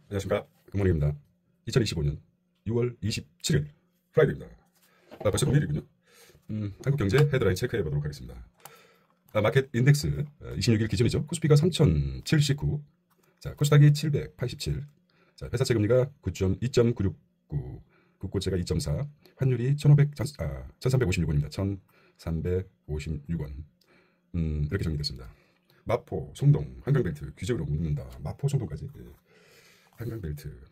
안녕하십니까. 굿모닝입니다. 2025년 6월 27일 프라이데이입니다. 벌써 금요일이군요. 한국경제 헤드라인 체크해 보도록 하겠습니다. 마켓 인덱스 26일 기준이죠. 코스피가 3079, 자 코스닥이 787, 자 회사채금리가 2.969, 국고채가 2.4, 환율이 1356원입니다. 1356원. 이렇게 정리됐습니다. 마포, 송동, 한강벨트 규제로 묶는다. 마포, 송동까지. 한강벨트.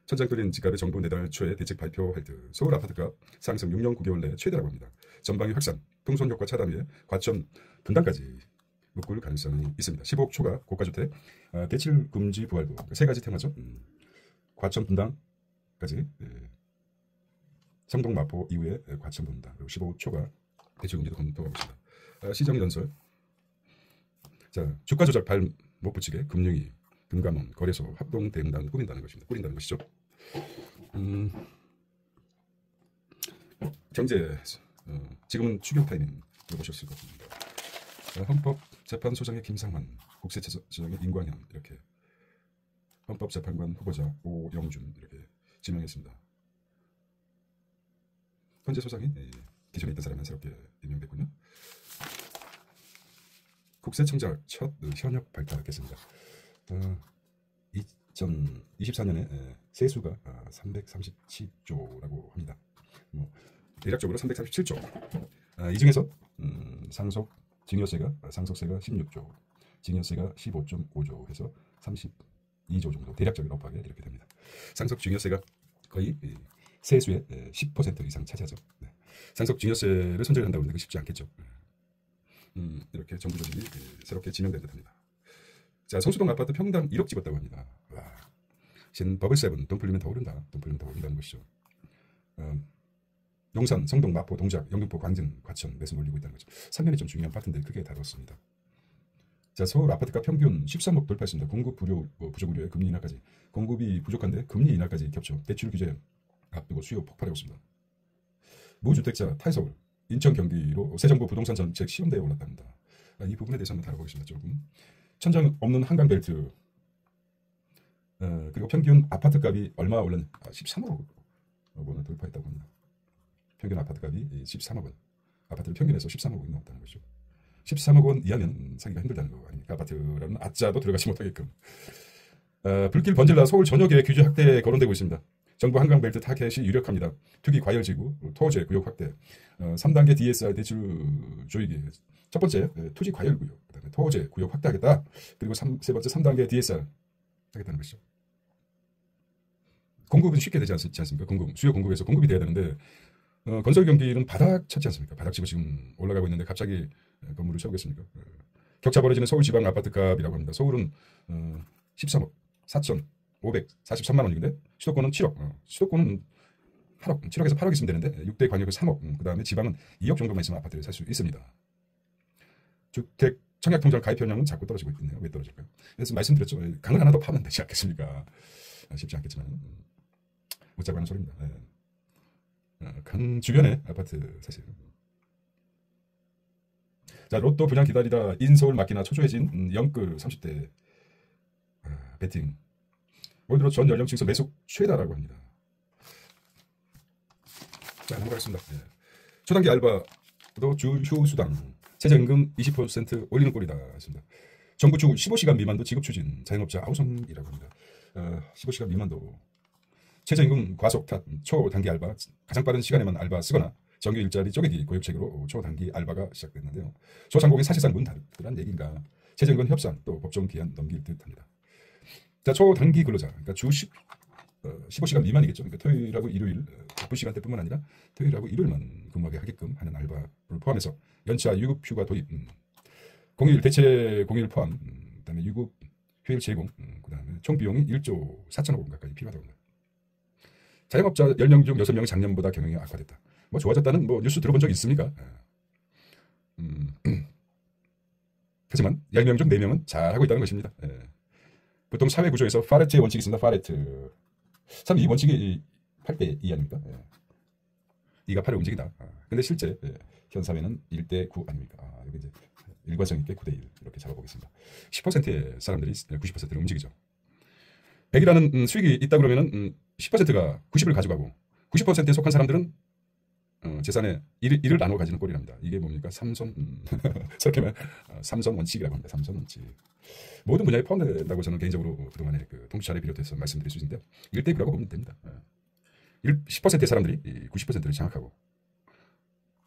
천장 뚫린 집값의 정부 내달 초에 대책 발표할 듯. 서울 아파트값 상승 6년 9개월 내 최대라고 합니다. 전방위 확산, 통선 효과 차단 위에 과천 분당까지 묶을 가능성이 있습니다. 15억 초과 고가주택, 대출 금지 부활도 세 가지 테마죠. 과천 분당까지, 성동 마포 이후에 과천 분당, 그리고 15억 초과 대출 금지도 검토하고 있습니다. 시정 연설. 자, 주가 조작 발 못 붙이게 금융위, 금감원, 거래소, 합동 대응단 꾸린다는 것입니다. 꾸린다는 것이죠. 경제, 지금은 추격 타이밍 보셨을 것 같습니다. 헌법재판소장의 김상환, 국세처장의 임광현, 이렇게 헌법재판관 후보자 오영준 이렇게 지명했습니다. 현재 소장이 기존에 있던 사람은 새롭게 임명됐군요. 국세청장 첫 현역 발탁했습니다. 2024년에 세수가 337조라고 합니다. 대략적으로 337조. 이 중에서 상속 증여세가 16조, 증여세가 15.5조 해서 32조 정도 대략적으로 업하게 이렇게 됩니다. 상속 증여세가 거의 세수의 10% 이상 차지하죠. 네. 상속 증여세를 손절한다고 하는데 쉽지 않겠죠. 이렇게 정부 조직이 새롭게 지명된 듯합니다. 자, 성수동 아파트 평당 1억 찍었다고 합니다. 와, 신 버블7 돈 풀리면 더 오른다. 돈 풀리면 더 오른다는 것이죠. 용산, 성동, 마포, 동작, 영등포, 광진, 과천 매수 몰리고 있다는 거죠. 3년이 좀 중요한 파트인데 크게 다뤘습니다. 자, 서울 아파트가 평균 13억 돌파했습니다. 공급 부족 우려에 금리 인하까지. 공급이 부족한데 금리 인하까지 겹쳐 대출 규제 앞두고 수요 폭발하고 있습니다. 무주택자 탈서울, 인천, 경기로 새 정부 부동산 정책 시험대에 올랐답니다. 이 부분에 대해서 한번 다뤄보겠습니다. 조금. 천장 없는 한강벨트, 그리고 평균 아파트 값이 얼마 올랐냐? 13억 원을 돌파했다고 합니다. 평균 아파트 값이 13억 원. 아파트를 평균에서 13억 원이 넘었다는 거죠. 13억 원 이하면 사기가 힘들다는 거 아닙니까? 아파트라는 아짜도 들어가지 못하게끔. 불길 번질라 서울 전역에 규제 확대에 거론되고 있습니다. 정부 한강벨트 타켓이 유력합니다. 투기 과열지구, 토지 구역 확대, 3단계 DSR 대출 조익이 첫 번째 투지 과열 구역, 그다음에 토지 구역 확대하겠다. 그리고 세 번째 3단계 DSR 하겠다는 것이죠. 공급은 쉽게 되지 않습니까? 수요 공급에서 공급이 돼야 되는데 건설 경기는 바닥 쳤지 않습니까? 바닥 치고 지금 올라가고 있는데 갑자기 건물을 세우겠습니까? 격차 벌어지는 서울 지방 아파트 값이라고 합니다. 서울은 13억 4,543만 원인데 수도권은 7억. 수도권은 8억, 7억에서 8억 있으면 되는데 6대 광역은 3억. 그 다음에 지방은 2억 정도만 있으면 아파트를 살 수 있습니다. 주택 청약통장 가입현황은 자꾸 떨어지고 있네요. 왜 떨어질까요? 그래서 말씀드렸죠. 강을 하나 더 파면 되지 않겠습니까? 쉽지 않겠지만 못 자고 하는 소리입니다. 강 주변에 아파트 사실. 자, 로또 분양 기다리다 인서울 맡기나 초조해진 영끌 30대 배팅. 올 들어 전 연령층에서 매수 최다라고 합니다. 자, 넘어가겠습니다. 초단기 알바도 주 수당 최저임금 20% 올리는 꼴이다 했습니다. 정부 주 15시간 미만도 지급 추진 자영업자 아우성이라고 합니다. 15시간 미만도 최저임금 과속 탓 초단기 알바 가장 빠른 시간에만 알바 쓰거나 정규 일자리 쪼개기 고육책으로 초단기 알바가 시작됐는데요. 소상공인 사실상 문 닫으란 얘기인가. 최저임금 협상 또 법정 기한 넘길 듯합니다. 자, 초단기 근로자, 그러니까 주 15시간 미만이겠죠. 그러니까 토요일하고 일요일 바쁜 시간대뿐만 아니라 토요일하고 일요일만 근무하게 하게끔 하는 알바를 포함해서 연차 유급휴가 도입, 공휴일 대체 공휴일 포함, 그다음에 유급 휴일 제공, 그다음에 총 비용이 1조 4천억 원 가까이 필요하다고 합니다. 자영업자 10명 중 6명이 작년보다 경영이 악화됐다. 뭐 좋아졌다는 뭐 뉴스 들어본 적 있습니까? 하지만 10명 중 4명은 잘하고 있다는 것입니다. 보통 사회 구조에서 파레트의 원칙이 있습니다. 파레트. 참 이 원칙이 8대 2 아닙니까? 2가 8을 움직이다. 근데 실제 현 사회는 1대 9 아닙니까? 여기 이제 일관성 있게 9대 1 이렇게 잡아보겠습니다. 10%의 사람들이 90%를 움직이죠. 100이라는 수익이 있다 그러면은 10%가 90을 가져가고 90%에 속한 사람들은 재산의 1을 나눠 가지는 꼴이랍니다. 이게 뭡니까? 삼손 저렇게 삼손 원칙이라고 합니다. 삼손 원칙. 모든 분야에 포함된다고 저는 개인적으로 그동안에 그 통치자를 비롯해서 말씀드릴 수 있는데 1대 9라고 보면 됩니다. 10%의 사람들이 90%를 장악하고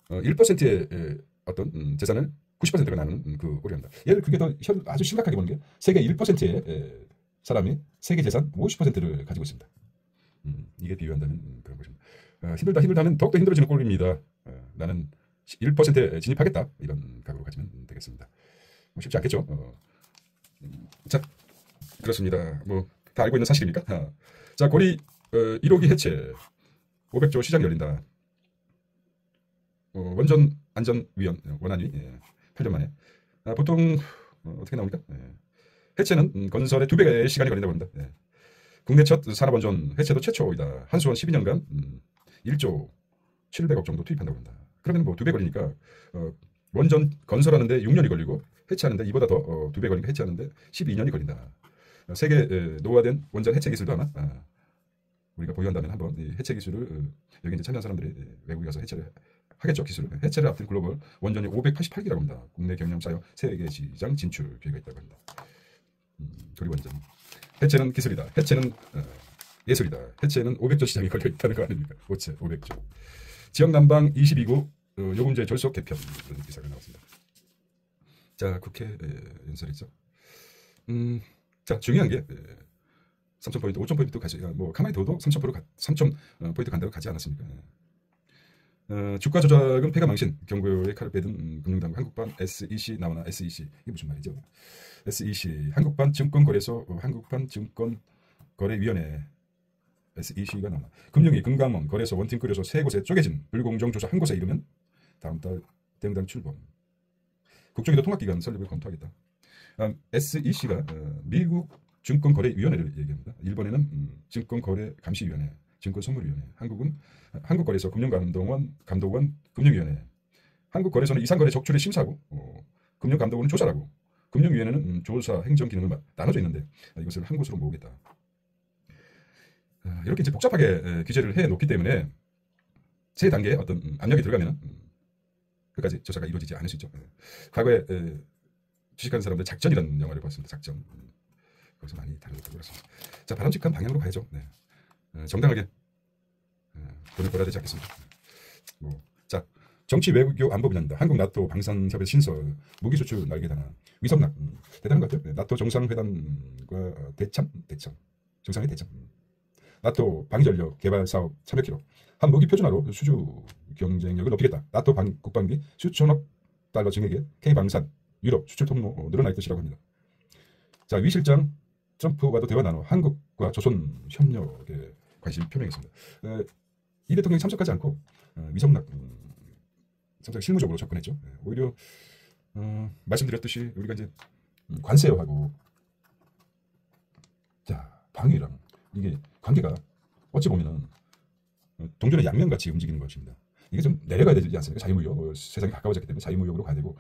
1%의 어떤 재산을 90%가 나누는 그 꼴이랍니다. 얘를 그게 더 아주 심각하게 보는 게 세계 1%의 사람이 세계 재산 50%를 가지고 있습니다. 이게 비유한다면 그런 것입니다. 힘들다 하면 더욱더 힘들어지는 꼴입니다. 나는 1%에 진입하겠다 이런 각오로 가지면 되겠습니다. 뭐 쉽지 않겠죠. 자, 그렇습니다. 뭐 다 알고 있는 사실입니까? 자, 고리 1호기 해체 500조 시장이 열린다. 원전 안전위원 원안위 8년 만에 보통 어떻게 나옵니까? 해체는 건설에 2배의 시간이 걸린다고 합니다. 국내 첫 산업원전 해체도 최초이다. 한수원 12년간 1조 700억 정도 투입한다고 합니다. 그러면 뭐 2배 걸리니까 원전 건설하는데 6년이 걸리고 해체하는데 이보다 더 2배 걸리니까 해체하는데 12년이 걸린다. 세계 노후화된 원전 해체 기술도 아마 우리가 보유한다면 한번 이 해체 기술을 여기 이제 참여한 사람들이 외국에 가서 해체를 하겠죠. 기술을 해체를 앞둔 글로벌 원전이 588기라고 합니다. 국내 경영 사용 세계 시장 진출 기회가 있다고 합니다. 고리 원전 해체는 기술이다. 해체는 예술이다. 해체는 500조 시장이 걸려 있다는 거 아닙니까? 500조. 지역 난방 22구 요금제 졸속 개편 이런 기사가 나왔습니다. 자, 국회 연설이죠. 자, 중요한 게 3,000포인트, 5,000포인트 가지, 뭐 가만히 둬도 3,000포인트 간다고 가지 않았습니까? 주가 조작은 폐가 망신, 경고의 칼을 빼든 금융당국 한국반 SEC 나오나 SEC 이게 무슨 말이죠? SEC 한국반 증권거래소 한국반 증권거래위원회 SEC가 나오나 금융위 금감원 거래소 원팀 거래소 세 곳에 쪼개진 불공정 조사 한 곳에 이르면 다음 달 대응당 출범. 국정기도 통합기관 설립을 검토하겠다. SEC가 미국 증권거래위원회를 얘기합니다. 일본에는 증권거래감시위원회, 증권선물위원회, 한국은 한국거래소 금융감독원 금융위원회, 한국거래소는 이상거래 적출의 심사하고 금융감독원은 조사하고 금융위원회는 조사 행정 기능을 나눠져 있는데 이것을 한 곳으로 모으겠다. 이렇게 이제 복잡하게 규제를 해 놓기 때문에 세 단계의 어떤 압력이 들어가면 끝까지 조사가 이루어지지 않을 수 있죠. 과거에 주식하는 사람들 작전이라는 영화를 봤습니다. 작전. 거기서 많이 다루었다고 그렇습니다. 자, 바람직한 방향으로 가야죠. 정당하게 돈을 벌어야 되지 않겠습니까? 자, 정치 외교 안보 분야입니다. 한국 나토 방산협의 신설, 무기 수출 날개 단화, 위성락 대단한 것 같아요. 나토 정상회담과 대참 정상회 대참. 나토 방위전력 개발 사업 참여 기록, 한 무기 표준화로 수주 경쟁력을 높이겠다. 나토 국방비 수천억 달러 증액에 K방산 유럽 수출 통로 늘어날 것이라고 합니다. 자, 위 실장 트럼프와도 대화 나눠 한국과 조선 협력에 관심 표명했습니다. 이 대통령이 참석하지 않고 위성락 참석 실무적으로 접근했죠. 오히려 말씀드렸듯이 우리가 이제 관세하고 자 방위랑 이게 관계가 어찌 보면은 동전의 양면같이 움직이는 것입니다. 이게 좀 내려가야 되지 않습니까? 자유무역 세상이 가까워졌기 때문에 자유무역으로 가야 되고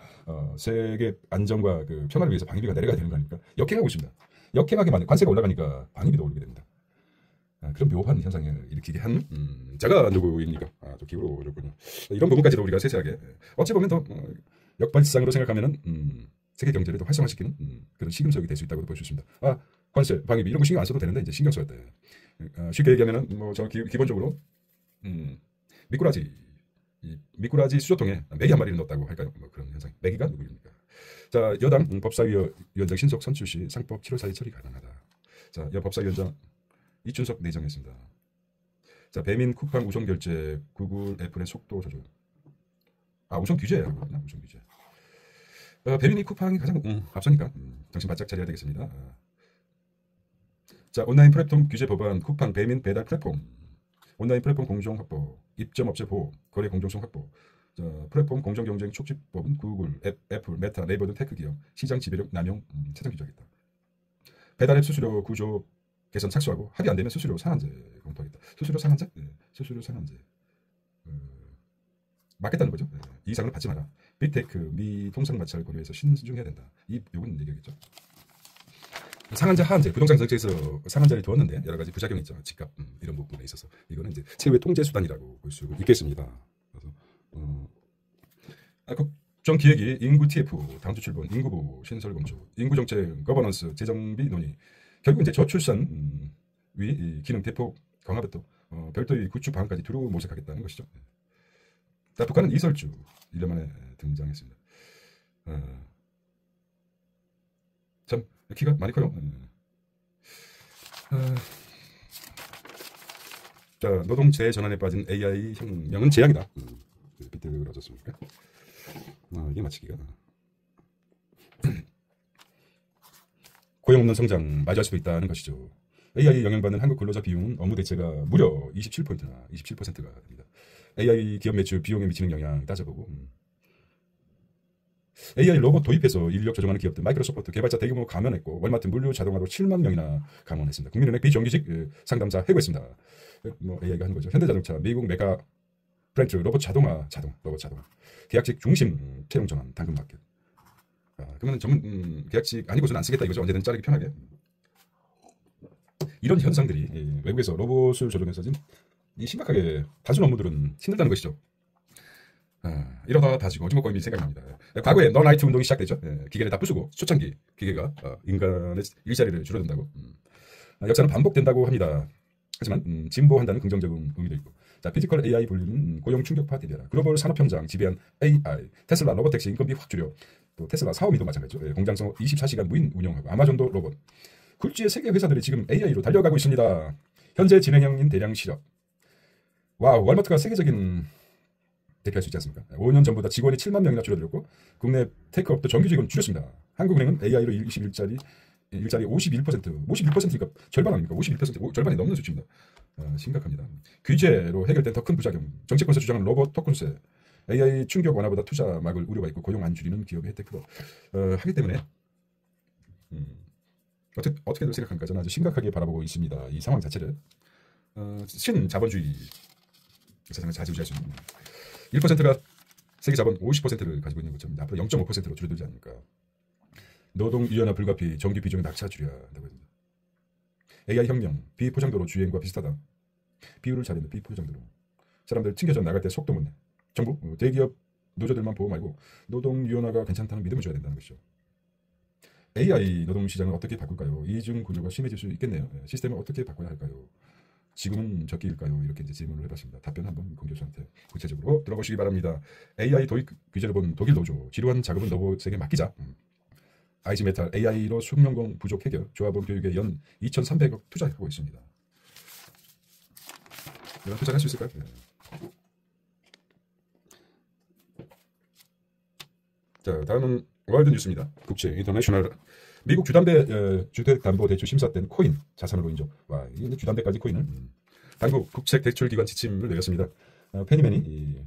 세계 안정과 그 평화를 위해서 방위비가 내려가야 되는 거니까 역행하고 있습니다. 역행하게 만든 관세가 올라가니까 방위비도 오르게 됩니다. 그런 묘한 현상을 일으키게 한 제가 누구입니까? 또 기울어 오셨군요. 이런 부분까지도 우리가 세세하게 어찌 보면 더 역발상으로 생각하면은 세계 경제를 더 활성화시키는 그런 시금석이 될 수 있다고 볼 수 있습니다. 관세, 방위비 이런 거 신경 안 써도 되는데 이제 신경 써야 돼. 쉽게 얘기하면은 뭐 저 기본적으로 미꾸라지 수조통에 메기 한 마리를 넣었다고 할까요? 뭐 그런 현상. 메기가 누구입니까? 자, 여당 법사위원장 신속 선출 시 상법 7월 4일 처리 가능하다. 자, 법사위원장 이준석 내정했습니다. 자, 배민 쿠팡 우선 결제, 구글, 애플의 속도 조절. 우선 규제야. 우선 규제. 배민이 쿠팡이 가장 앞서니까 정신 바짝 차려야 되겠습니다. 자, 온라인 플랫폼 규제 법안, 쿠팡, 배민, 배달 플랫폼, 온라인 플랫폼 공정 확보, 입점업체 보호, 거래 공정성 확보, 자, 플랫폼 공정 경쟁 촉진법은 구글, 애플, 메타, 네이버 등 테크 기업 시장 지배력 남용 차단 규제하겠다. 배달앱 수수료 구조 개선 착수하고 합의 안 되면 수수료 상한제 검토하겠다. 수수료 상한제? 네, 수수료 상한제. 맞겠다는 거죠. 네. 이상을 받지 마라. 빅테크, 미 통상 마찰 고려해서 신중해야 된다. 이 부분 얘기하겠죠. 상한제, 하한제, 부동산 정책에서 상한제를 두었는데 여러 가지 부작용이 있죠. 집값 이런 부분에 있어서 이거는 이제 최후의 통제 수단이라고 볼 수 있겠습니다. 그래서 국정 기획이 인구 TF, 당주 출범, 인구부, 신설 검토, 인구 정책, 거버넌스, 재정비 논의, 결국 이제 저출산 위 기능 대폭 강화부터 별도의 구축 방안까지 두루 모색하겠다는 것이죠. 자, 북한은 이설주 1년 만에 등장했습니다. 참 키가 많이 커요. 자, 노동 재전환에 빠진 AI 혁명은 재앙이다. 비틀어졌습니까? 이게 맞히기가 고용 없는 성장 맞이할 수도 있다는 것이죠. AI 영향받는 한국 근로자 비용은 업무 대체가 무려 27%나 27%가 됩니다. AI 기업 매출 비용에 미치는 영향 따져보고 AI 로봇 도입해서 인력 조정하는 기업들 마이크로소프트 개발자 대규모 감원했고 월마트 물류 자동화로 7만 명이나 감원했습니다. 국민은행 비정규직 상담사 해고했습니다. 뭐 AI가 하는 거죠. 현대자동차, 미국 메가 브랜드 로봇 자동화 계약직 중심 채용 전환 당근 마켓. 그러면 전문 계약직 아니고서는 안 쓰겠다 이거죠. 언제든 자르기 편하게. 이런 현상들이 외국에서 로봇을 조종해서 지금 심각하게 단순 업무들은 힘들다는 것이죠. 이러다 다 지금 오징어 게임이 생각납니다. 과거에 너나이트 운동이 시작됐죠. 기계를 다 부수고 초창기 기계가 인간의 일자리를 줄여든다고. 역사는 반복된다고 합니다. 하지만 진보한다는 긍정적인 의미도 있고. 자, 피지컬 AI 분류는 고용 충격파 대비하라. 글로벌 산업 현장 지배한 AI, 테슬라 로봇택시 인건비 확 줄여. 또 테슬라 사오미도 마찬가지죠. 공장성 24시간 무인 운영하고 아마존도 로봇. 굴지의 세계 회사들이 지금 AI로 달려가고 있습니다. 현재 진행형인 대량 실업. 와, 월마트가 세계적인 대표할 수 있지 않습니까? 5년 전보다 직원이 7만 명이나 줄어들었고 국내 테이크업도 정규직은 줄였습니다. 한국은행은 AI로 21일짜리 51%니까 절반 아닙니까? 51% 절반이 넘는 수치입니다. 심각합니다. 규제로 해결된 더 큰 부작용. 정치권에서 주장하는 로봇 토큰세, AI 충격 완화보다 투자 막을 우려가 있고 고용 안 줄이는 기업의 혜택 크고 하기 때문에 어떻게들 생각합니까? 저는 아주 심각하게 바라보고 있습니다. 이 상황 자체를 신자본주의 세상을 좌지우지할 수 있는 1%가 세계 자본 50%를 가지고 있는 것처럼 앞으로 0.5%로 줄어들지 않을까. 노동유연화 불가피 정규 비중을 낙차 줄여야 한다고 합니다. AI 혁명 비포장도로 주행과 비슷하다. 비율을 잘했는 비포장도로 사람들 튕겨져 나갈 때 속도 못 내. 정부 대기업 노조들만 보호 말고 노동유연화가 괜찮다는 믿음을 줘야 된다는 것이죠. AI 노동시장을 어떻게 바꿀까요? 이중 구조가 심해질 수 있겠네요. 시스템을 어떻게 바꿔야 할까요? 지금은 적기일까요? 이렇게 이제 질문을 해봤습니다. 답변 한번 공 교수한테 구체적으로 들어보시기 바랍니다. AI 도입 규제를 본 독일 노조 지루한 작업은 로봇에게 맡기자. 아이즈메탈 AI로 숙련공 부족 해결 조합원 교육에 연 2,300억 투자하고 있습니다. 이런 투자를 할 수 있을까요? 네. 자, 다음은 월드 뉴스입니다. 국제 인터내셔널 미국 주택담보대출 심사 때는 코인 자산으로 인정. 와, 이게 주담대까지 코인을. 당국 국책대출기관 지침을 내렸습니다. 페니맨이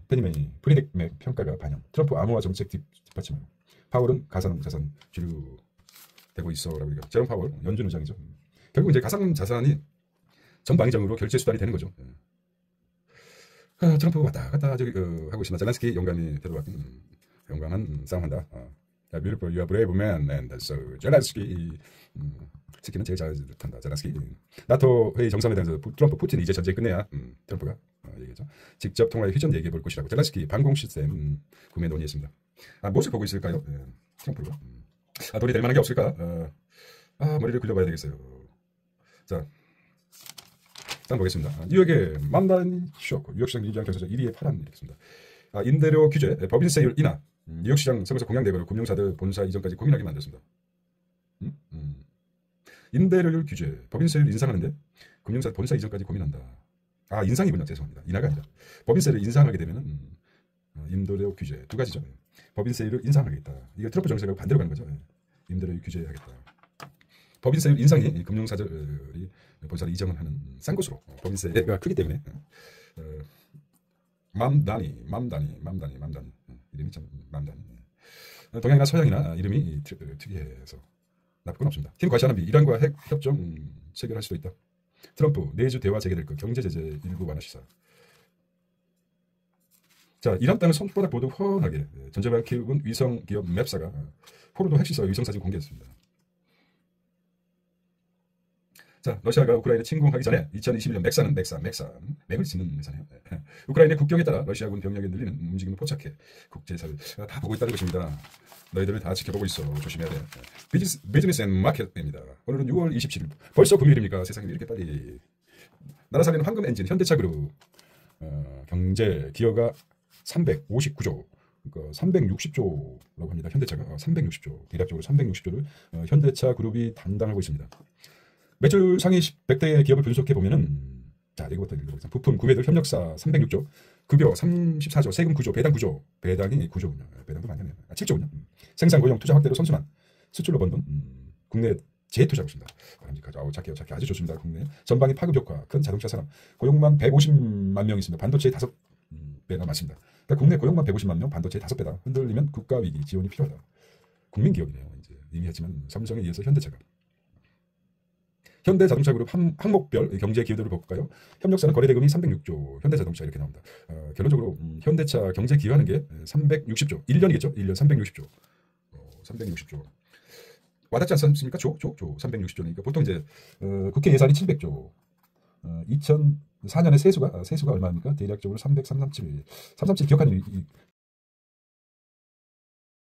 프리넥 평가가 반영. 트럼프 암호화 정책 뒷받침하고. 파월은 가상자산 주류되고 있어라고 얘기하죠. 제롬 파월 연준 의장이죠. 결국 이제 가상자산이 전방위적으로 결제 수단이 되는 거죠. 트럼프가 왔다 갔다 하고 있습니다. 젤렌스키 용감히 되돌아가긴 용감한 싸움한다. Beautiful, you are brave man, and so 젤렌스키 스키는 제일 잘한다. 젤렌스키 나토 회의 정상회담에서 트럼프 푸틴 이제 전쟁 끝내야 트럼프가 얘기죠. 직접 통화에 휴전 얘기해 볼 것이라고 젤렌스키 방공 시스템 구매 논의했습니다. 무엇을 보고 있을까요? 트럼프가 돈이 될 만한 게 없을까? 머리를 굴려봐야 되겠어요. 자, 다음 보겠습니다. 뉴욕의 만다니 쇼크 뉴욕시장 민주당 경선에서 1위에 파란 이렇게 습니다. 임대료 규제, 법인세율 인하, 뉴욕시장 선거에서 공약대로 금융사들 본사 이전까지 고민하게 만들었습니다. 임대료율 규제, 법인세율 인상하는데 금융사 본사 이전까지 고민한다. 인상이군요. 죄송합니다. 인하가 아니라 법인세를 인상하게 되면은 임대료 규제 두 가지죠. 법인세율을 인상하겠다. 이게 트럼프 정책하고 반대로 가는 거죠. 임대료 규제하겠다. 법인세율 인상이 금융사들이 본사를 이전을 하는 싼 곳으로 법인세가 크기 때문에 맘다니 이름이 참 맘다니. 동양이나 서양이나 이름이 특이해서 나쁠 건 없습니다. 팀 과시하는 미 이란과 핵 협정 체결할 수도 있다. 트럼프 내주 대화 재개될 것 경제 제재 일부 완화 시사. 자, 이란 땅을 손바닥 보듯 훤하게 전자발 키우군 위성 기업 맵사가 포르도 핵시설 위성 사진 공개했습니다. 자, 러시아가 우크라이나 침공하기 전에 2021년 맥을 짓는 회사네요. 우크라이나 국경에 따라 러시아군 병력이 늘리는 움직임을 포착해 국제사를 다 보고 있다는 것입니다. 너희들을 다 지켜보고 있어. 조심해야 돼. 비즈니스 앤 마켓입니다. 오늘은 6월 27일. 벌써 금요일입니까? 세상에 이렇게 빨리. 나라 살리는 황금 엔진 현대차 그룹 경제 기여가 359조. 그러니까 360조라고 합니다. 현대차가 360조. 대략적으로 360조를 현대차 그룹이 담당하고 있습니다. 매출 상위 100대 기업을 분석해 보면은 자, 이것부터 읽어보겠습니다. 부품 구매들 협력사 306조, 급여 34조, 세금 9조, 배당 9조, 배당이 9조군요. 배당도 많이 하네요. 7조군요. 생산 고용 투자 확대로 선순환, 수출로 번 돈, 국내 재투자고 있습니다. 작게요. 아주 좋습니다. 국내 전방위 파급 효과, 큰 자동차 산업, 고용만 150만 명 있습니다. 반도체의 5배가 많습니다. 그러니까 국내 고용만 150만 명, 반도체의 5배다. 흔들리면 국가 위기 지원이 필요하다. 국민 기업이네요. 이제 이미 했지만 삼성에 이어서 현대차가. 현대자동차그룹 항목별 경제 기여도를 볼까요? 협력사는 거래대금이 306조, 현대자동차 이렇게 나옵니다. 결론적으로 현대차 경제 기여하는 게 360조, 1년이겠죠? 1년 360조. 360조. 와닿지 않습니까? 360조니까 보통 이제 국회 예산이 700조. 2004년에 세수가 얼마입니까? 대략적으로 337 기억하는